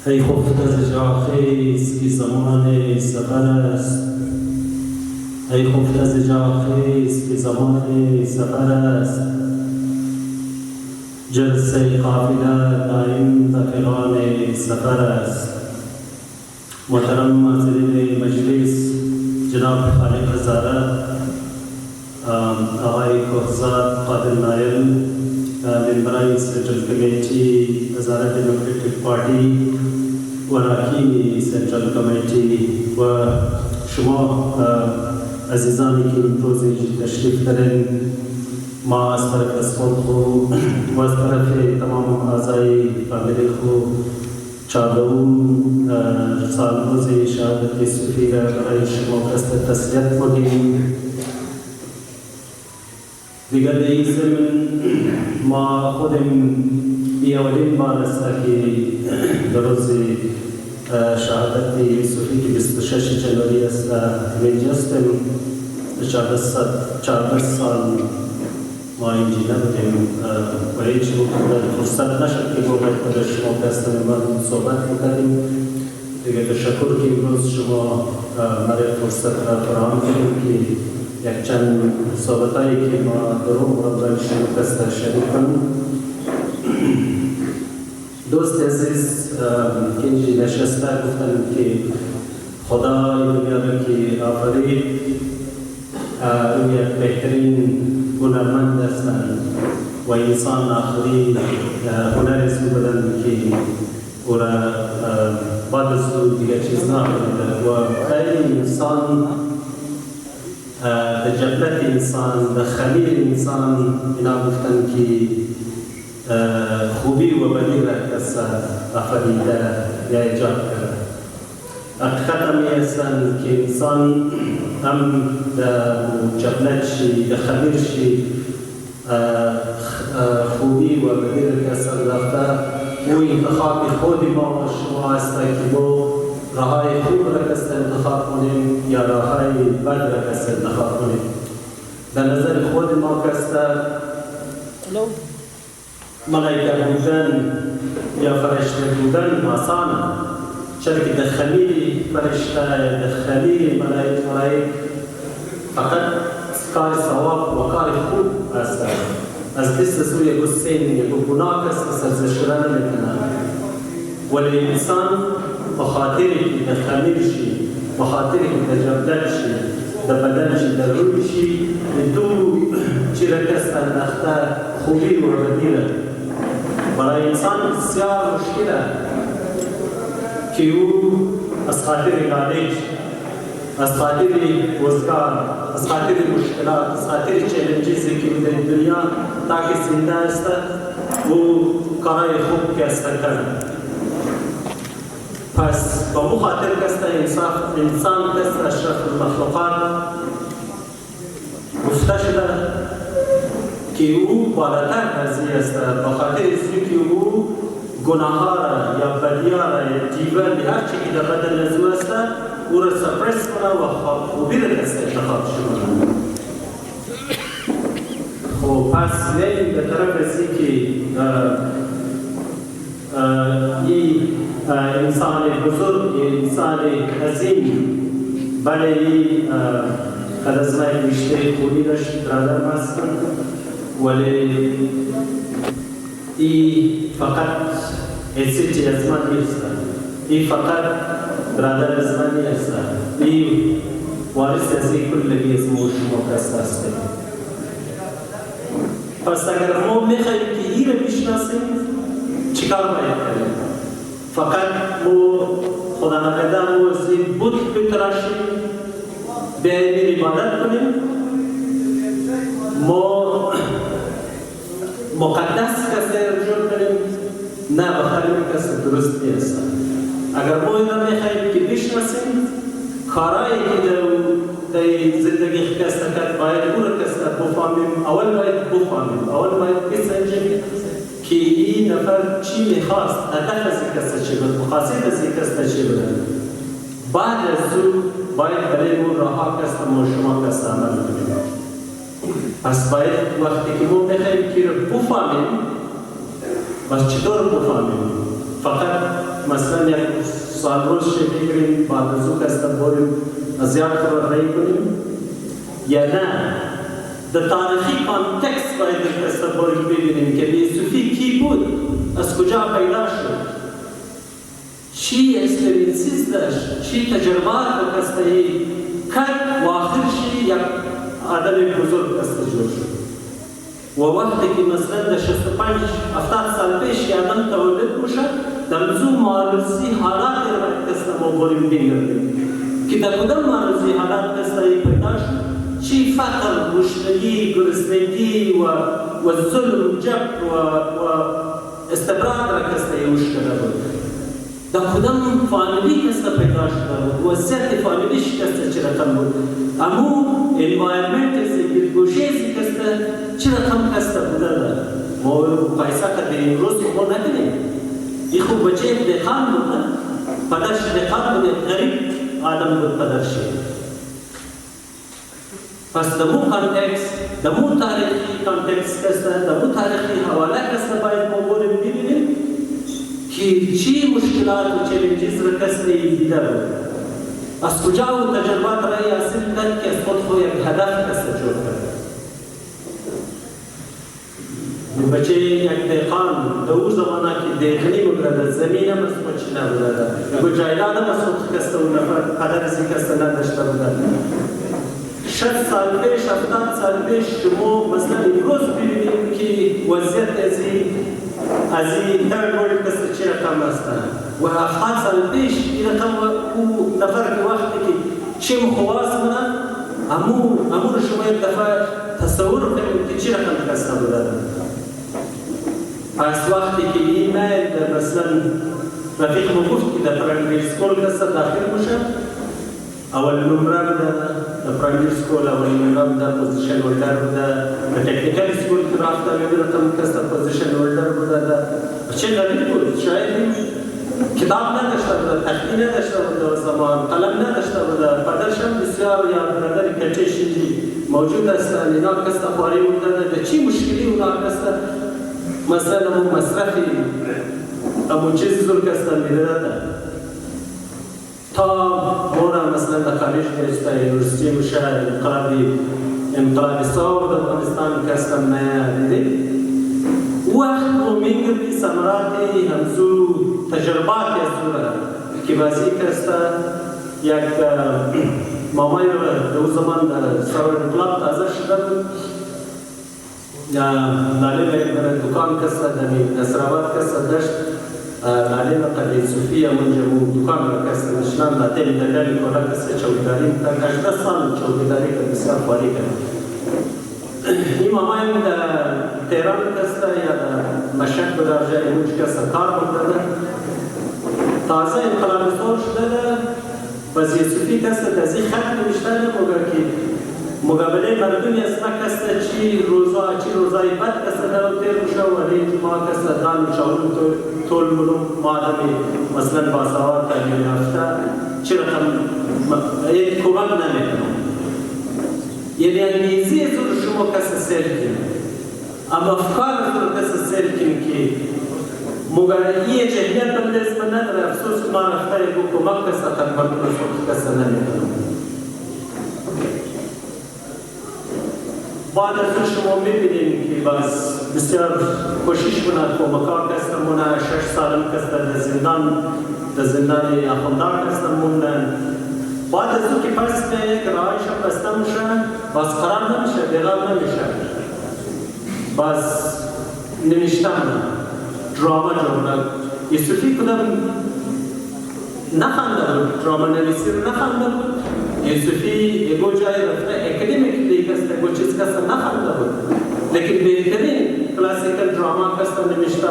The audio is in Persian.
ای خفت از جا خیز که زمان سفر است، ای خفت از جا خیز که زمان سفر است. جلسه قافله دائم رفیقان سفر است. محترم معززین مجلس جناب خالق زاره، آقای کوهزاد قادر نایل، ممبران سنترال کمیتی وزارت دموکراتیک پارتی و اراکین سنترال کمیتی و شما عزیزانی که امروز تشریف دارین، ما از طرف از خود و از طرف تمام اعضای فامیلی خود چهارم سالروز شهادت صوفی را برای شما قصد تسلیت بودیم. دیگر در این زمین ما خودم اولین بار است که در روز شهادت صوفی که 26 جنوری است اینجا هستم. 14 سال ما اینجا نبودیم و هیچ فرصت نشد که باید در شما قصد من صحبت بکنیم. دیگر تشکر که امروز شما برای فرصت را فراهم کردید که یک چند صحبتایی که ما درون را برای شما قصد شریک کنیم. دوست عزیز که اینجا نشسته گفتن که خدا دنیا را که آفرید یک بهترین هنرمند هستند و انسان آخری هنر از او بدن که او را بعد از او دیگر چیز نآفریده و خیلی انسان در جبلت انسان، در خلیل انسان اینا گفتن که خوبی و بدی را کس آفریده یا ایجاد کرده. حقیقت همی هستند که انسان هم در جبلتشی، در خلیلشی خوبی و بدی را کس انداخته. او انتخاب خود ما و شما است که با راهای خوب را کس انتخاب کنیم یا راهای بد را کس انتخاب کنیم. در نظر خود ما کس ملائکه بودن یا فرشته بودن آسانه، چرا که در خلیل فرشته، در خلیل ملائک فقط کار ثواب و کار خوب است. از دست سوی گسین یا گناه کس سرزنش شدن نمی‌کنه. ولی انسان بخاطری که در خلیلشی، بخاطری که در جبلتشی، در بدنشی، در روحشی دو چی را کس انداخته خوبی و بدی را. برای انسان بسیار مشکل که او از خاطر نالج، از خاطر روزگار، از خاطر مشکلات، از خاطر چیلنجیزی که در دنیا تاکه زنده است او کارهای خوب که است کرد. پس با مو خاطر کسته انسان کسته اشرف المخلوقات گفته شده که او بالاتر ارزی است بخاطر ازی که او گناه ها را یا بدی ها را یا دیوان هر چی که در بدن لازم است او را سپرس کنه و خوبی را کس انتخاب شده. خب پس نیم به طرف ازی که این انسان بزرگ، انسان عظیم بله خلصمه بیشتر خوبی داشت برادر مستن، ولی ای فقط حیثیتی از من نیست، ای فقط برادر از من نیست، ای وارث از ای کلگی از ما شما کس هسته. پس اگر ما میخواییم که ای را بشناسیم چیکار باید کنیم؟ فقط ما خدا نکرده ما از این بت بتراشیم، بیاییم عبادت کنیم، ما مقدس کسی رجوع کنیم، نه بخاریم کسی درست نیست. اگر ما این را میخواییم که بشناسیم کارهایی که در زندگی کسی کرد باید او را کسی بفهمیم. اول باید بفهمیم، اول باید بسنجیم که این نفر چی میخواست، هدف از این کسی چی بود، مقاصد از این کسی چی بود. بعد از او باید برای اون راه کسی ما شما کسی عمل کنیم. پس باید وقتی که ما میخواییم که رو بفهمیم، بس چطور بفهمیم؟ فقط مثلا یک سال روز بگیریم بعد از او کستا بریم از یاد رو رای کنیم یا نه در تاریخی کانتکست باید کستا بریم ببینیم که یوسفی کی بود از کجا پیدا شد چی اکسپریانسیز داشت چی تجربات به کستایی کرد و آخرشی یک آدم بزرگ کستا جور شد و وقتی که مثلا در 65-70 سال پیش آدم تولد باشد در زو معرضی حالات را باید کستا ما بریم بگردیم که در کدام معرضی حالات کستایی پیدا شد چی فقر، مشتری، گرسنگی و ظلم، جبر و استبراد را کستایی مشکل بود در کدام فامیلی کستا پیدا شده بود وضعیت فامیلیش کستا چی رقم بود امو انوایرمنت گوشه ازی کستا چی رقم کستا بوده ده ما قایسا که در امروز خود نکنیم ای خوب بچه دقان بود نه پدرش دقان بود غریب آدم بود پدرشی پس دمو کانتکست دمو تاریخی کانتکست کستا دمو تاریخی حواله کستا باید ما بوریم ببینیم که چی مشکلات و چیلنجز را کسی دیده بود از کجا و تجربات رای حاصل کرد که از خود خو یک هدف کسی جور کرد بچه یک دیقان در او زمانه که دیقنی بگرده زمین هم از خودش نبوده بگو جایلان هم از خود کسته و نفر قدر ازی کسته نداشته بوده 60 سال پیش 70 سال پیش شما مثلا امروز ببینیم که وضعیت از این ترد ورلد کسته چی رقم هستن و 70 سال پیش این رقم او نفر که وقتی که چی مخواست منن امور شما یک دفعه تصور کنیم که چی رقم کسته بوده پس وقتی که این میل مثلا رفیق مگفت که در پرایمری سکول کسته داخل باشه اول نمره بوده در پرایمری سکول اول نمره بوده پوزیشن هولدر بوده در تکنیکل سکول که رفته میبینم کسته پوزیشن هولدر بوده چه غریب بود شاید کتاب نداشته بوده تختی نداشته بوده و زمان قلم نداشته بوده پدرشم بسیار یا برادر کچه شنجی موجود هستن اینا کسته خواری بوده ده چی مشکلی اونا کسته مثلا همون مصرفی همون چیزی زور کسته میده ده تا مورا مثلا در خارج گرسته یونیورسیتی میشه انقلابی ساو در افغانستان کسته دیده وقت و میگردی ثمراتی همزو تجرباتی از زوره که بازی کسته یک مامای در او زمان در ساور انقلاب تازه شده بود نالی در دکان کسته در نصرآباد کسته داشت نالی قدر صوفی منجا دکان کسته نشنان در تیم دلیل کولا کسته چوکیداری در 18 سال چوکیداری که بسیار خواری کرد این مامای در تهران کسته یا در مشهد بدر جای اونج کسته کار بکنده تازه انقلاب سور شده ده وزیر صوفی کسته تازی خط نوشته ده مقابله مردمی اسمه کسته چی روزای بد کسته ده و تیر میشه و هیچ ما کسته دان میشاولم طول ملوم مادمی مثلا باسواد تعلیم یافته چی رقم یک کمک نمیکنم یعنی انگیزی زور شما کسی سر کنیم اما افکار زور کسی سر کنیم که مگرایی جهنیت بنده اسم نداره افسوس که ما رفته یکو کمک کسی خدمت رسول کسی نمیکنم بعد از شما میبینیم که باز بسیار کوشش کنند کمکار کسی مونه 6 سالم کسی در زندان اخوندار کسی موندن بعد از او که پس به یک رایش هم بسته میشه باز قرار نمیشه بیغام نمیشه باز نمیشتم دراما جمعه یوسفی کدام نخنده بود دراما نویسی رو نخنده بود یوسفی یکو جای رفته اکادمیک دیگسته یکو چیز کسته نخنده بود لیکن بهترین کلاسیکل دراما کسته نمیشته